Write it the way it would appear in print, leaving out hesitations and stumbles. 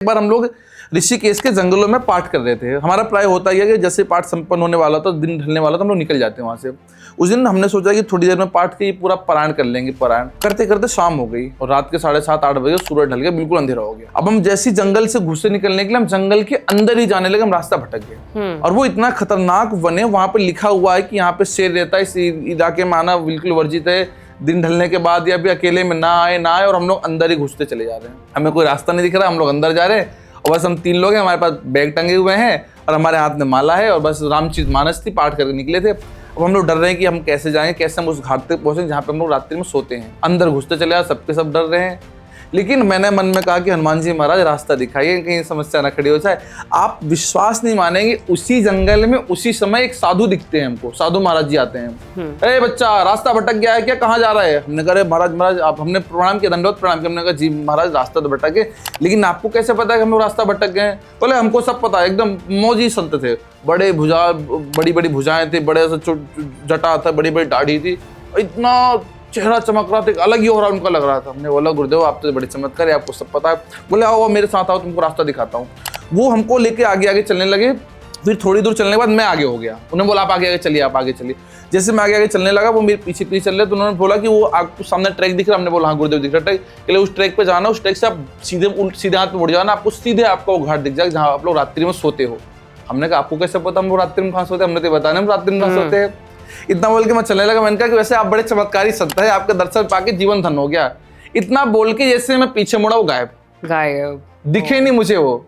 एक बार हम लोग ऋषिकेश के जंगलों में पाठ कर रहे थे। हमारा प्राय होता ही है कि जैसे पाठ संपन्न होने वाला था, दिन ढलने वाला था, हम लोग निकल जाते हैं वहां से। उस दिन हमने सोचा कि थोड़ी देर में पाठ के पूरा पारायण कर लेंगे। पारायण करते करते शाम हो गई और रात के 7:30-8 बजे सूरज ढल गया, बिल्कुल अंधेरा हो गया। अब हम जैसे जंगल से घुसे निकलने के लिए हम जंगल के अंदर ही जाने लगे, हम रास्ता भटक गए। और वो इतना खतरनाक वन है, वहां पे लिखा हुआ है कि यहाँ पे शेर रहता है, इस इलाके में आना बिल्कुल वर्जित है, दिन ढलने के बाद या भी अकेले में ना आए। और हम लोग अंदर ही घुसते चले जा रहे हैं, हमें कोई रास्ता नहीं दिख रहा, हम लोग अंदर जा रहे हैं और बस हम 3 लोग हैं, हमारे पास बैग टंगे हुए हैं और हमारे हाथ में माला है और बस रामचरितमानस थी, पाठ करके निकले थे। अब हम लोग डर रहे हैं कि हम कैसे जाएंगे, कैसे हम उस घाट तक पहुंचे जहाँ पे हम लोग रात्रि में सोते हैं। अंदर घुसते चले आ, सबके सब डर रहे हैं। लेकिन मैंने मन में कहा कि हनुमान जी महाराज रास्ता दिखाइए, कहीं समस्या ना खड़ी हो जाए। आप विश्वास नहीं मानेंगे, उसी जंगल में उसी समय एक साधु दिखते हैं हमको। साधु महाराज जी आते हैं, अरे बच्चा रास्ता भटक गया है क्या, कहाँ जा रहा है? हमने कहा महाराज आप, हमने प्रणाम किया, दंडवत प्रणाम किया। हमने कहा जी महाराज रास्ता तो भटक गए, लेकिन आपको कैसे पता है कि हम लोग रास्ता भटक गए? बोले हमको सब पता है, एकदम मौजी संत थे, बड़ी बड़ी भुजाएं थी, बड़े जटा था, बड़ी बड़ी दाढ़ी थी, इतना चेहरा चमक रहा था, अलग ही हो रहा उनका लग रहा था। हमने बोला गुरुदेव आप तो बड़े चमत्कार है, आपको सब पता है। बोले आओ मेरे साथ आओ, तुमको रास्ता दिखाता हूँ। वो हमको लेके आगे आगे चलने लगे। फिर थोड़ी दूर चलने के बाद मैं आगे हो गया। उन्होंने बोला आप आगे आगे चलिए, आप आगे चलिए। जैसे मैं आगे आगे चलने लगा, वो मेरे पीछे पीछे चल रहे। तो उन्होंने बोला कि वो आपको सामने ट्रैक दिख रहा है? हमने बोला हाँ गुरुदेव दिख रहा ट्रैक। के लिए उस ट्रैक पे जाना, उस ट्रैक से आप सीधे हाथ पे मुड़ जाना, आपको सीधे आपका वो घाट दिख जाएगा जहाँ आप लोग रात्रि में सोते हो। हमने कहा आपको कैसे पता हम लोग रात्रि में कहाँ सोते हैं? हमने तो बताया हम रात्रि में कहाँ सोते हैं। इतना बोल के मैं चलने लगा। मैंने कहा कि वैसे आप बड़े चमत्कारी संत है, आपके दर्शन पाके जीवन धन हो गया। इतना बोल के जैसे मैं पीछे मुड़ा, वो गायब गायब दिखे नहीं मुझे वो।